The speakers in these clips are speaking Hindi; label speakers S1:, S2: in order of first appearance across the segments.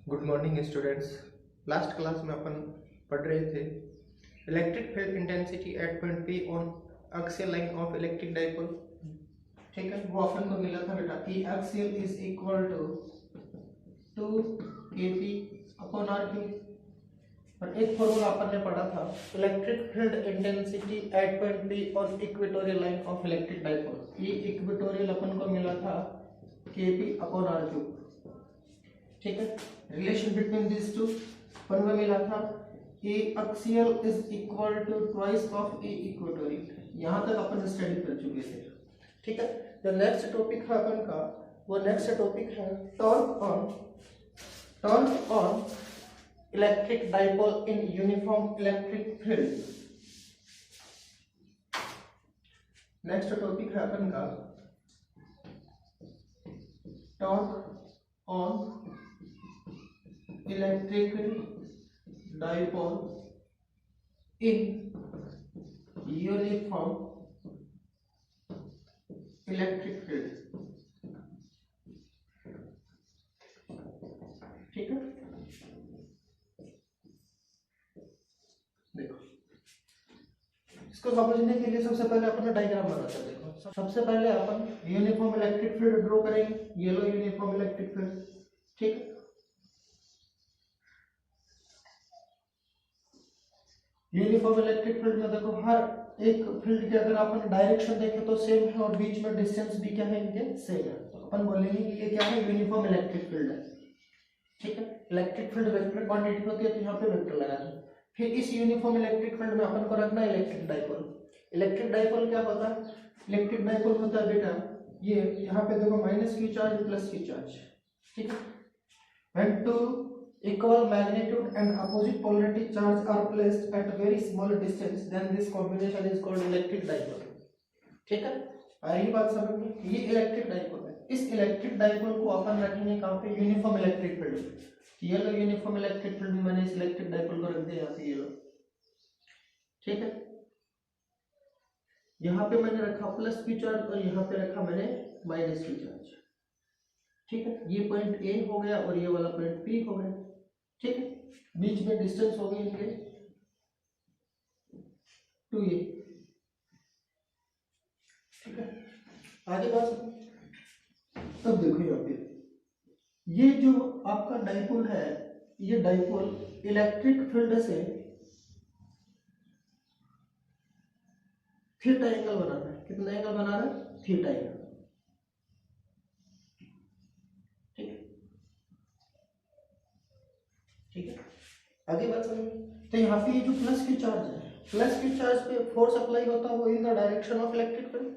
S1: Good morning students. Last class में अपन पढ़ रहे थे electric field intensity at point P on axial line of electric dipole. ठीक है, वो अपन को मिला था बेटा E axial is equal to 2 kp upon R cube. और एक फॉर्मूला अपन ने पढ़ा था electric field intensity at point P on equatorial line of electric dipole. ये इक्वेटोरियल अपन को मिला था kp अपॉन आर क्यूब। ठीक है, रिलेशन बिटवीन दिस टू अपन को मिला था E axial is equal to twice of E equatorial. यहां तक अपन स्टडी कर चुके थे। ठीक है, जो नेक्स्ट टॉपिक है अपन का वो नेक्स्ट टॉपिक है torque on electric dipole in uniform electric field. Next topic है अपन का torque on electric dipole in uniform electric field. ठीक है, देखो इसको समझने के लिए सबसे पहले अपन डायग्राम बनाते हैं। देखो सबसे पहले अपन यूनिफॉर्म इलेक्ट्रिक फील्ड ड्रॉ करेंगे, येलो यूनिफॉर्म इलेक्ट्रिक फील्ड। ठीक है, यूनिफॉर्म इलेक्ट्रिक फील्ड में देखो हर एक फील्ड के अगर अपन डायरेक्शन देखें तो सेम है और बीच में डिस्टेंस भी क्या है इनके सेम है, तो अपन बोलेंगे कि ये क्या है यूनिफॉर्म इलेक्ट्रिक फील्ड है। ठीक है, इलेक्ट्रिक फील्ड वेक्टर क्वांटिटी होती है तो यहाँ पे वेक्टर लगा दें। फिर इस यूनिफॉर्म इलेक्ट्रिक फील्ड में अपन को रखना है इलेक्ट्रिक डाइपोल। इलेक्ट्रिक डाइपोल क्या होता है? इलेक्ट्रिक डाइपोल होता है बेटा ये यहाँ पे देखो minus Q charge plus Q charge. ठीक है, when two equal magnitude and opposite polarity charge are placed at very small distance, then this combination is called electric dipole। ठीक है, आई बात समझ में? ये इलेक्ट्रिक डाइपोल है। इस इलेक्ट्रिक डाइपोल को अपन रखेंगे कहाँ पे? Uniform electric field. ये लो यूनिफॉर्म इलेक्ट्रिक फील्ड में मैंने इस इलेक्ट्रिक डाइपोल को रख दिया यहाँ पे, ये लो। ठीक है, यहाँ पे मैंने रखा प्लस क्यू चार्ज और यहाँ पे रखा मैंने माइनस क्यू चार्ज। ठीक है, ये पॉइंट ए हो गया और ये वाला पॉइंट पी हो गया। ठीक है, बीच में डिस्टेंस हो गई इनके 2a। ठीक है, आगे बात। तब देखो यहाँ पे ये जो आपका डाइपोल है, ये डाइपोल इलेक्ट्रिक फील्ड से थीटा एंगल बना रहा है। कितना एंगल बना रहा है? Theta angle. ठीक है, आगे बात समझ। तो यहाँ पे जो प्लस क्यू चार्ज है, प्लस क्यू चार्ज पे फोर्स अप्लाई होता है वो इन the direction of electric field.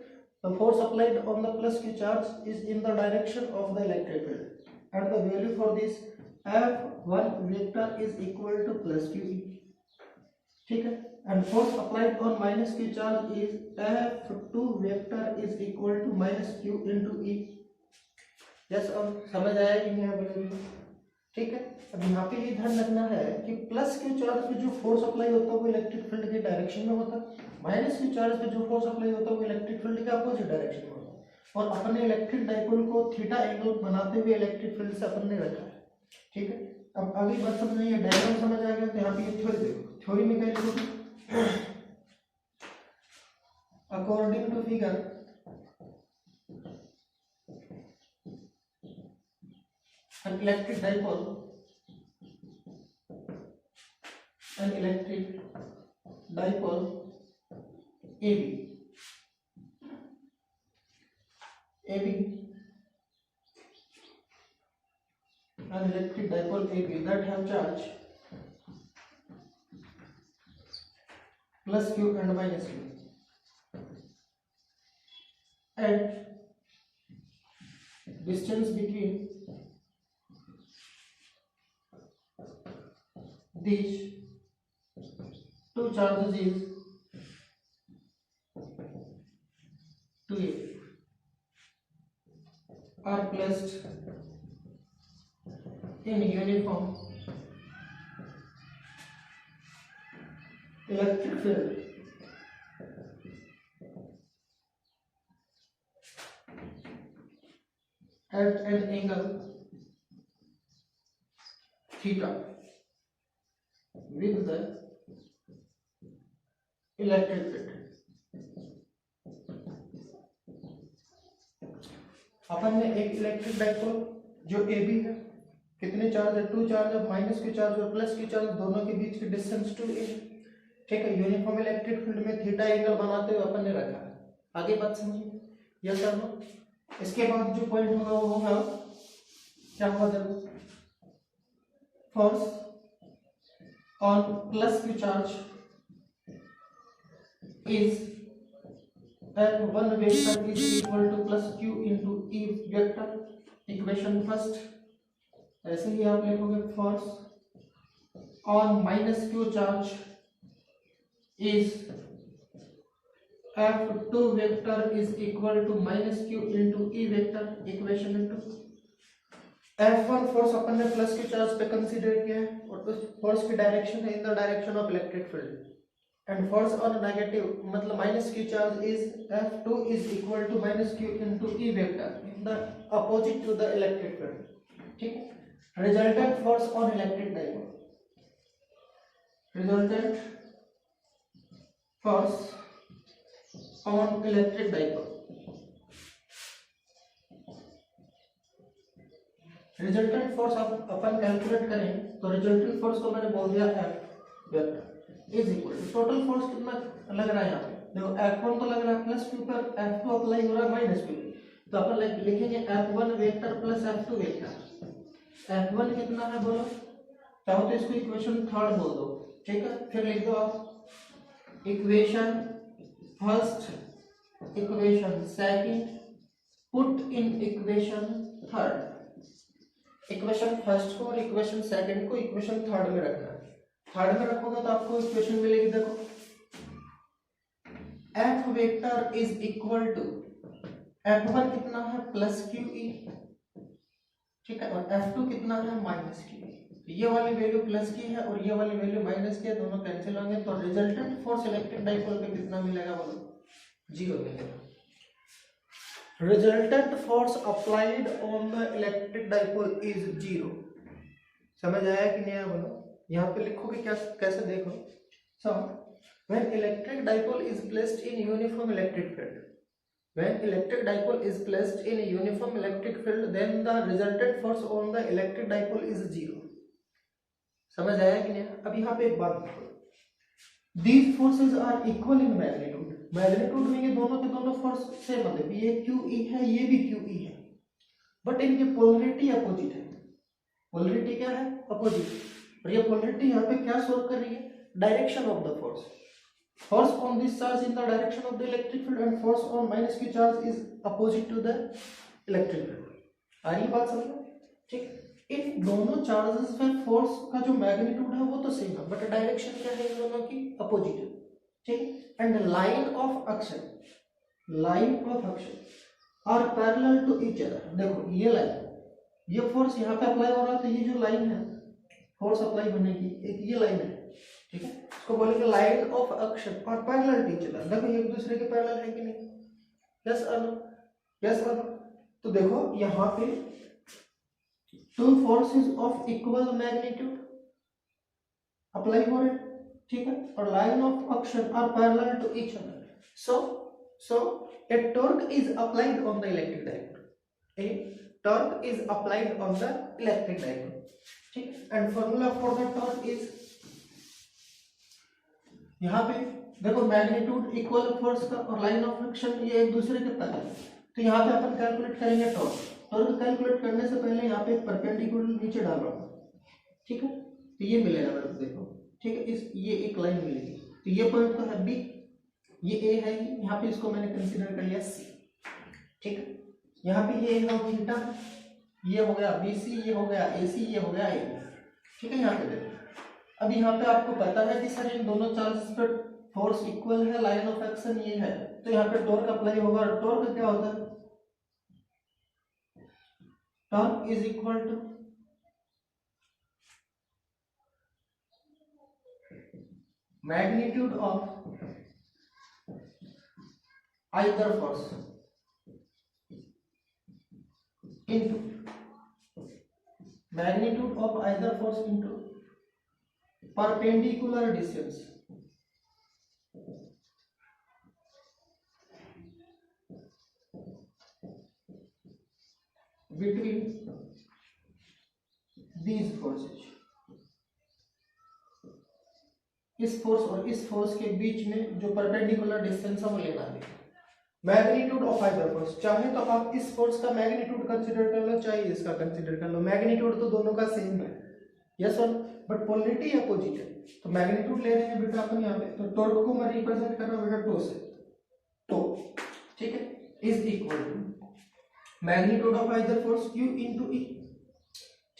S1: The force applied on the plus Q charge is in the direction of the electric field and the value for this F1 vector is equal to plus Q E. ठीक है, and force applied on minus Q charge is F2 vector is equal to minus Q into E. Yes, और समझ आया कि नहीं? ठीक है, अब यहाँ पे ये ध्यान रखना है कि प्लस क्यू चार्ज पे जो फोर्स अप्लाई होता है वो इलेक्ट्रिक फील्ड के डायरेक्शन में होता है, माइनस क्यू चार्ज पे जो फोर्स अप्लाई होता है वो इलेक्ट्रिक फील्ड के अपोजिट डायरेक्शन में होता है। और अपन ने इलेक्ट्रिक डाइपोल को थीटा एंगल बनाते हुए इलेक्ट्रिक फील्ड से अपन ने रखा है। ठीक है, अब अगली बात समझ में, डायग्राम समझ आ गया तो यहाँ पे ये थ्योरी देखो। थ्योरी में क्या लिखोगे? According to figure an electric dipole, an electric dipole AB, an electric dipole AB that have charge plus q and minus q at distance between these two charges is 2a are placed in uniform electric field at an angle theta with the electric field। अपन ने एक इलेक्ट्रिक डाइपोल जो ए बी है, कितने चार्ज है, 2 चार्ज है, माइनस क्यू चार्ज और प्लस क्यू चार्ज, दोनों के बीच की डिस्टेंस 2 है। ठीक है, यूनिफॉर्म इलेक्ट्रिक फील्ड में थीटा एंगल बनाते हुए अपन ने रखा है। आगे बात समझिए, यस सर नो। इसके बाद जो पॉइंट होगा वो होगा क्या होगा, देखो force on plus Q charge is F1 vector is equal to plus q into E vector, equation first. ऐसे ही आप लिखोगे force on minus Q charge is F2 vector is equal to minus Q into E vector, equation two. F1 force अपन ने प्लस क्यू चार्ज पे कंसीडर किया है और उस फोर्स की डायरेक्शन है in the direction of electric field, and force on negative मतलब minus Q charge is F2 is equal to minus Q into E vector in the opposite to the electric field. ठीक है, resultant force on electric dipole, resultant force on electric dipole, resultant force अपन कैलकुलेट करें तो रिजल्टेंट फोर्स को मैंने बोल दिया F vector is equal to total force कितना लग रहा है यहाँ पे, देखो F1 तो लग रहा है प्लस क्यू पर, F2 अप्लाई हो रहा है माइनस क्यू, तो अपन लिखेंगे F1 vector plus F2 vector. F1 कितना है बोलो, चाहो तो इसको इक्वेशन थर्ड बोल दो। ठीक है, फिर लिख दो आप equation first, equation second, put in equation third. Equation first को और इक्वेशन सेकंड को इक्वेशन थर्ड में रखना है। थर्ड में रखोगे तो आपको इक्वेशन मिलेगी, देखो F vector is equal to F1 कितना है प्लस क्यू ई, ठीक है, और F2 कितना है माइनस क्यू ई। ये वाली वैल्यू प्लस की है और ये वाली वैल्यू माइनस की है, दोनों कैंसिल होंगे, तो रिजल्टेंट फोर्स इलेक्ट्रिक डाइपोल पे कितना मिलेगा बोलो, 0 मिलेगा। Resultant force applied on the electric dipole is 0। समझ आया कि नहीं आया बोलो, यहाँ पे लिखोगे क्या, कैसे देखो। So when electric dipole is placed in uniform electric field, when electric dipole is placed in a uniform electric field, then the resultant force on the electric dipole is 0। समझ आया कि नहीं। अब यहाँ पे एक बात देखो, these forces are equal in magnitude, magnitude में ये दोनों के दोनों फोर्स सेम है, देखो ये QE है ये भी QE है, बट इनकी पोलरिटी अपोजिट है। पोलरिटी क्या है, अपोजिट, और ये पोलरिटी यहाँ पे क्या शो कर रही है, direction of the force. Force on this charge in the direction of the electric field and force on minus q charge is opposite to the electric field। आ रही बात समझ में, ठीक। इन दोनों चार्जेस में फोर्स का जो मैग्नीट्यूड है वो तो सेम है, बट डायरेक्शन क्या है इन दोनों की, अपोजिट है, ठीक। And line of action, line of action are parallel to each other. देखो ये लाइन, ये फोर्स यहाँ पे अप्लाई हो रहा है, तो ये जो लाइन है फोर्स अप्लाई होने की, एक ये लाइन है, ठीक है, इसको बोलेंगे लाइन ऑफ एक्शन और पैरेलल टू ईच अदर। देखो ये एक दूसरे के पैरेलल है कि नहीं, यस और नो, यस और नो। तो देखो यहाँ पे two forces of equal magnitude apply हो रहे हैं, ठीक है, और line of action are parallel to each other. So a torque is applied on the electric dipole, a torque is applied on the electric dipole, ठीक। And formula for the torque is, यहाँ पे देखो मैग्नीट्यूड इक्वल फोर्स का और लाइन ऑफ एक्शन ये एक दूसरे के पैरेलल, तो यहाँ पे अपन कैलकुलेट करेंगे टॉर्क। टॉर्क कैलकुलेट करने से पहले यहाँ पे एक परपेंडिकुलर नीचे डाल रहा हूँ, ठीक है, तो ये मिलेगा मेरे को, देखो ठीक है, इस ये एक लाइन मिलेगी, तो ये पॉइंट तो है बी, ये ए है, यहाँ पे इसको मैंने कंसीडर कर लिया सी, ठीक है, यहाँ पे ये है थीटा, ये हो गया बी सी, ये हो गया ए सी, ये हो गया ए बी, ठीक है। यहाँ पे देखो अब यहाँ पे आपको पता है कि सर इन दोनों चार्जेस पर फोर्स इक्वल है, लाइन ऑफ एक्शन ये है, तो यहाँ पे टॉर्क अप्लाई होगा। टॉर्क क्या होता है, torque is equal to magnitude of either force into magnitude of either force into perpendicular distance between these forces. इस फोर्स और इस फोर्स के बीच में जो परपेंडिकुलर डिस्टेंस है वो लेना है। मैग्नीट्यूड ऑफ आइदर फोर्स, चाहे तो आप इस फोर्स का मैग्नीट्यूड कंसीडर कर लो, चाहे इसका कंसीडर कर लो, मैग्नीट्यूड तो दोनों का सेम है, yes one, but polarity opposite है। तो मैग्नीट्यूड ले रहे हैं बेटा अपन यहाँ पे, तो टॉर्क को मैं रिप्रेजेंट कर रहा हूँ बेटा टो से, तो ठीक है, is equal to magnitude of either force Q into E,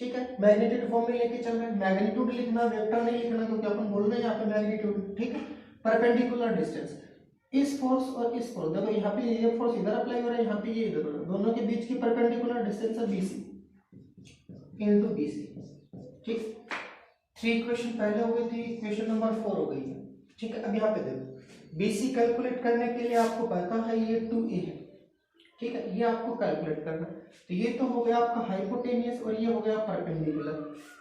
S1: ठीक है, मैग्नीट्यूड फॉर्म में लेके चल रहे हैं, मैग्नीट्यूड लिखना, वेक्टर नहीं लिखना, क्योंकि अपन बोल रहे हैं यहाँ पे मैग्नीट्यूड, ठीक है, परपेंडिकुलर डिस्टेंस, इस फोर्स और इस फोर्स, देखो यहाँ पे ये फोर्स इधर अप्लाई हो रहा है, यहाँ पे ये इधर हो रहा है, दोनों के बीच की परपेंडिकुलर डिस्टेंस है BC इंटू BC, ठीक। 3 इक्वेशन पहले हो गई थी, इक्वेशन नंबर 4 हो गई है, ठीक है। अब यहाँ पे देखो BC कैलकुलेट करने के लिए आपको पता है ये 2A है, ठीक है, ये आपको कैलकुलेट करना है। तो ये तो हो गया आपका हाइपोटेनियस और ये हो गया परपेंडिकुलर,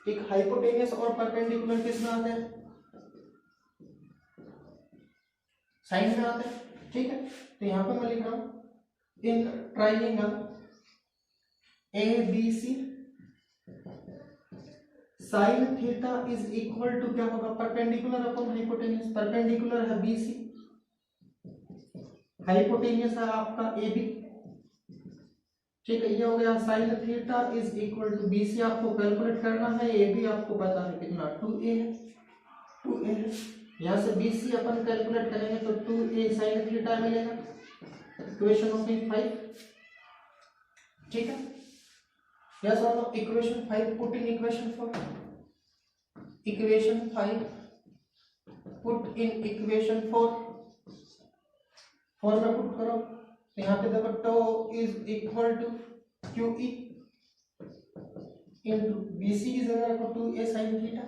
S1: ठीक। हाइपोटेनियस और परपेंडिकुलर किस में आते हैं? साइन में आते हैं, ठीक है। तो यहाँ पे मैं लिख रहा हूं in triangle ABC sine theta is equal to क्या होगा? परपेंडिकुलर अपॉन हाइपोटेनियस, परपेंडिकुलर है BC, हाइपोटेनियस है आपका AB, ठीक है। ये हो गया sine theta is equal to BC आपको कैलकुलेट करना है, AB आपको पता है कितना 2A है, 2A है। यहाँ से BC अपन कैलकुलेट करेंगे तो 2A साइन थीटा मिलेगा, इक्वेशन हो गई 5, ठीक है। यस और no? Equation 5 put in equation 4, equation 5 put in equation 4 में पुट करो, तो यहाँ पे देखो tau is equal to QE into BC की जगह रखो 2A साइन थीटा,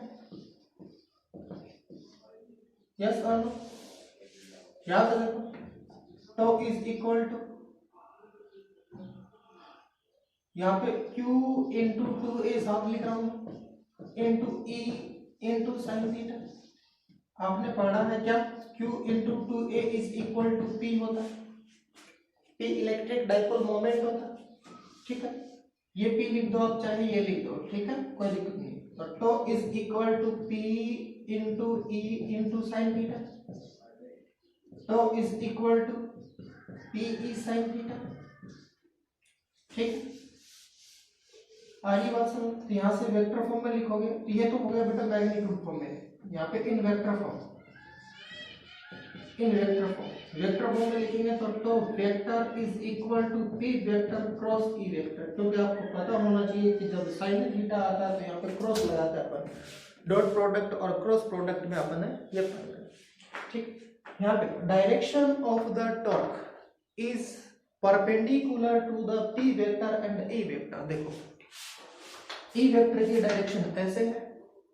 S1: यस और नो? याद है देखो टो इज इक्वल टू यहाँ पे Q इंटू 2A साथ लिख रहा हूँ into E into sine theta. आपने पढ़ा है क्या? Q into 2A is equal to P होता है, P इलेक्ट्रिक डाइपोल मोमेंट होता है, ठीक है। ये P लिख दो आप, चाहे ये लिख दो, ठीक है, कोई दिक्कत नहीं। तो tau is equal to P into E into sine theta, tau is equal to PE sine theta, ठीक। आगे बात सुनो, तो यहाँ से वेक्टर फॉर्म में लिखोगे, तो ये तो हो गया बेटा मैग्नीट्यूड फॉर्म में, यहाँ पे in vector form, in vector form में लिखेंगे तो vector is equal to P vector cross E vector, क्योंकि आपको पता होना चाहिए कि जब साइन थीटा आता है तो यहाँ पे क्रॉस लगाते हैं अपन, डॉट प्रोडक्ट और क्रॉस प्रोडक्ट में अपन है ये फर्क है, ठीक। यहाँ पे direction of the torque is perpendicular to the P vector and A vector. देखो E वेक्टर की डायरेक्शन ऐसे है,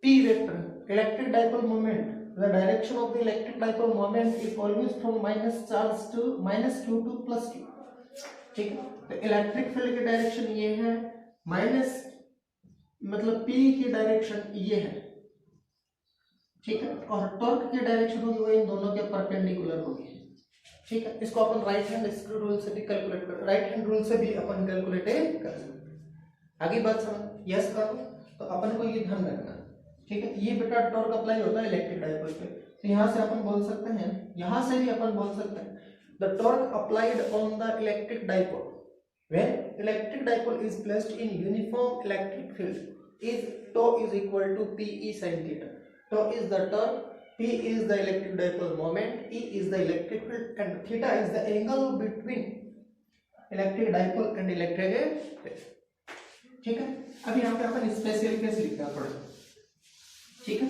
S1: P vector electric dipole moment, the direction of the electric dipole moment is always from minus charge to minus Q to plus Q, ठीक है। तो इलेक्ट्रिक फील्ड की डायरेक्शन ये है, माइनस मतलब P की डायरेक्शन ये है, ठीक है, और टॉर्क की डायरेक्शन होगी वो इन दोनों के परपेंडिकुलर होगी, ठीक है। इसको अपन राइट हैंड स्क्रू रूल से भी कैलकुलेट कर, राइट हैंड रूल से भी अपन कैलकुलेट कर सकते हैं। आगे बात समझ, यस करो, तो अपन को ये ध्यान रखना, ठीक है। ये बेटा टॉर्क अप्लाई होता है इलेक्ट्रिक डाइपोल पे, तो यहाँ से अपन बोल सकते हैं, यहाँ से भी अपन बोल सकते हैं the torque applied on the electric dipole when electric dipole is placed in uniform electric field is tau is equal to PE sin theta. Tau is the torque, P is the electric dipole moment, E is the electric field and theta is the angle between electric dipole and electric field, ठीक है। अब यहाँ पे अपन स्पेशल केस लिखना पड़ेगा, ठीक है।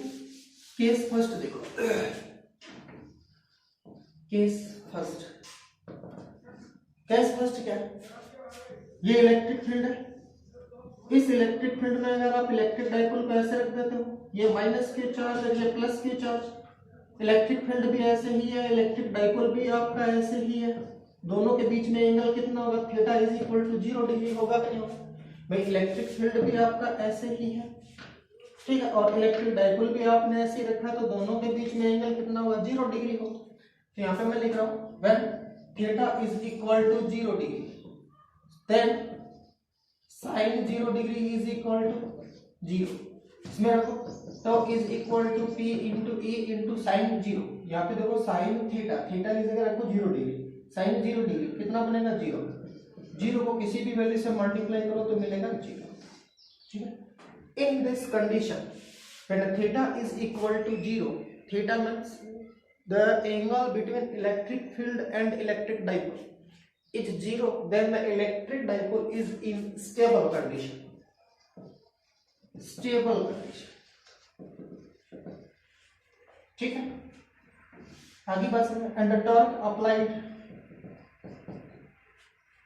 S1: केस फर्स्ट देखो, केस फर्स्ट, केस फर्स्ट क्या है? ये इलेक्ट्रिक फील्ड है, इस इलेक्ट्रिक फील्ड में अगर आप इलेक्ट्रिक डाइपोल को ऐसे रख देते हो, ये माइनस के चार्ज और ये प्लस के चार्ज, इलेक्ट्रिक फील्ड भी ऐसे ही है, इलेक्ट्रिक डाइपोल भी आपका ऐसे ही है, दोनों के बीच में एंगल कितना होगा? Theta is equal to 0 degree होगा कि नहीं होगा? भाई इलेक्ट्रिक फील्ड भी आपका ऐसे ही है, ठीक है, और इलेक्ट्रिक डाइपोल भी आपने ऐसे ही रखा, तो दोनों के बीच में एंगल कितना हुआ, 0 डिग्री हो। तो यहाँ पे मैं लिख रहा हूँ when theta is equal to 0 degree then sine 0 degree is equal to 0। इसमें रखो तो is equal to P into E into sine 0। यहाँ पे देखो साइन थीटा, थीटा की जगह रखो 0 डिग्री, साइन 0 डिग्री कितना बनेगा 0, 0 को किसी भी वैल्यू से मल्टीप्लाई करो तो मिलेगा 0, ठीक है। In this condition when theta is equal to 0, theta means the angle between electric field and electric dipole is 0, then the electric dipole is in stable condition, stable condition, ठीक है। आगे बात समझ, एंड द टॉर्क अप्लाइड,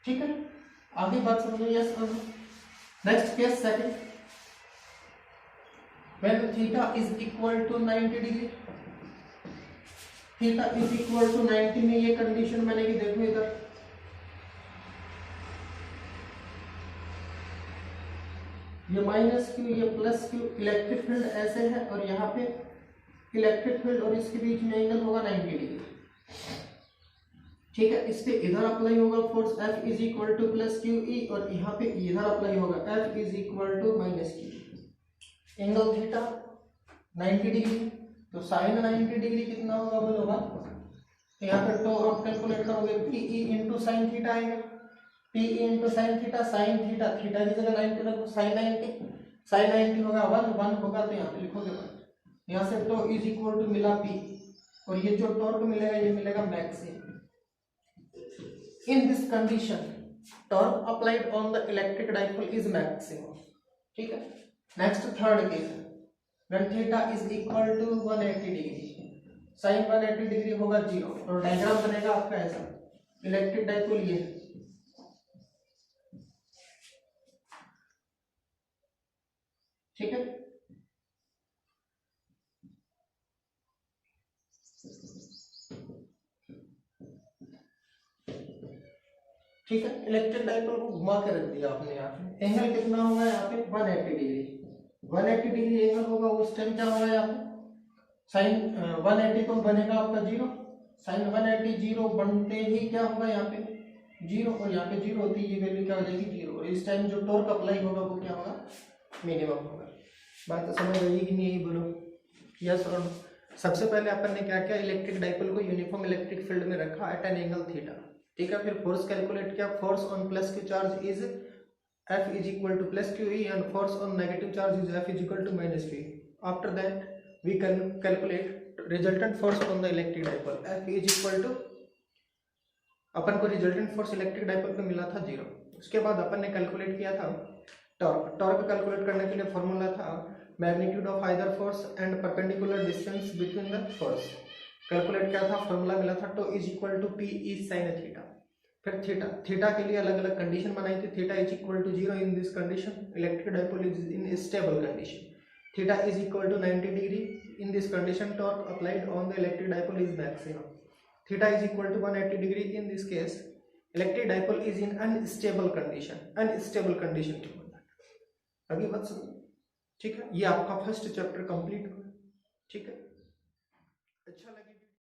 S1: ठीक है, आगे बात समझो, यस और no. Next case second, when theta is equal to 90 degree, theta is equal to 90 में ये कंडीशन बनेगी, देखो इधर ये माइनस क्यू ये प्लस क्यू, इलेक्ट्रिक फील्ड ऐसे है और यहाँ पे इलेक्ट्रिक फील्ड और इसके बीच में एंगल होगा 90 डिग्री, ठीक है। इस पे इधर अप्लाई होगा force F is equal to plus Q E, और यहाँ पे इधर अप्लाई होगा F is equal to minus q. Angle theta 90 degree, तो साइन 90 डिग्री कितना होगा बोलो, यहाँ पे तो आप कैलकुलेट करोगे p E into sine theta आएगा, p E into sine theta, sine theta, theta की जगह 90 रखो, साइन 90 होगा 1 होगा, तो यहाँ पे लिखोगे 1, यहाँ से तो इज इक्वल टू मिला पी, और ये जो टॉर्क मिलेगा ये मिलेगा maximum. In this condition torque applied on the electric dipole is maximum, ठीक है। Next third case, when theta is equal to 180 degree, sine 180 degree होगा 0, और डायग्राम बनेगा आपका ऐसा, इलेक्ट्रिक डाइपोल ये, ठीक है। ठीक है, इलेक्ट्रिक डाइपोल को घुमा के रख दिया आपने, यहाँ पे एंगल कितना होगा यहाँ पे 180 डिग्री, 180 डिग्री एंगल होगा, उस टाइम क्या होगा यहाँ पे साइन 180 तो बनेगा आपका 0, साइन 180 0 बनते ही क्या होगा यहाँ पे 0, और यहाँ पे 0 होती है ये वैल्यू क्या हो जाएगी 0, और इस टाइम जो टॉर्क अप्लाई होगा वो क्या होगा मिनिमम होगा। बात तो समझ रही कि नहीं, यही बोलो यस और नो। सबसे पहले अपन ने क्या किया, इलेक्ट्रिक डाइपोल को यूनिफॉर्म इलेक्ट्रिक फील्ड में रखा एट एन एंगल थीटा, ठीक है। फिर फोर्स कैलकुलेट किया, force on plus Q charge is F is equal to plus Q E, and force on negative charge is F is equal to minus q. After that we can calculate resultant force on the electric dipole, F is equal to, अपन को रिजल्टेंट फोर्स इलेक्ट्रिक डाइपोल पे मिला था 0। उसके बाद अपन ने कैलकुलेट किया था टॉर्क, टॉर्क कैलकुलेट करने के लिए फॉर्मूला था magnitude of either force and perpendicular distance between the force. Calculate किया था, फॉर्मूला मिला था tau is equal to P E sine theta. फिर थीटा, थीटा के लिए अलग अलग कंडीशन बनाई थी, theta is equal to 0 in this condition, electric dipole is in stable condition, theta is equal to 90 degree in this condition, torque applied on the electric dipole is maximum, theta is equal to 180 degree in this case, electric dipole is in unstable condition, unstable condition के बाद आगे बात समझो, ठीक है। ये आपका फर्स्ट चैप्टर कंप्लीट हुआ, ठीक है। अच्छा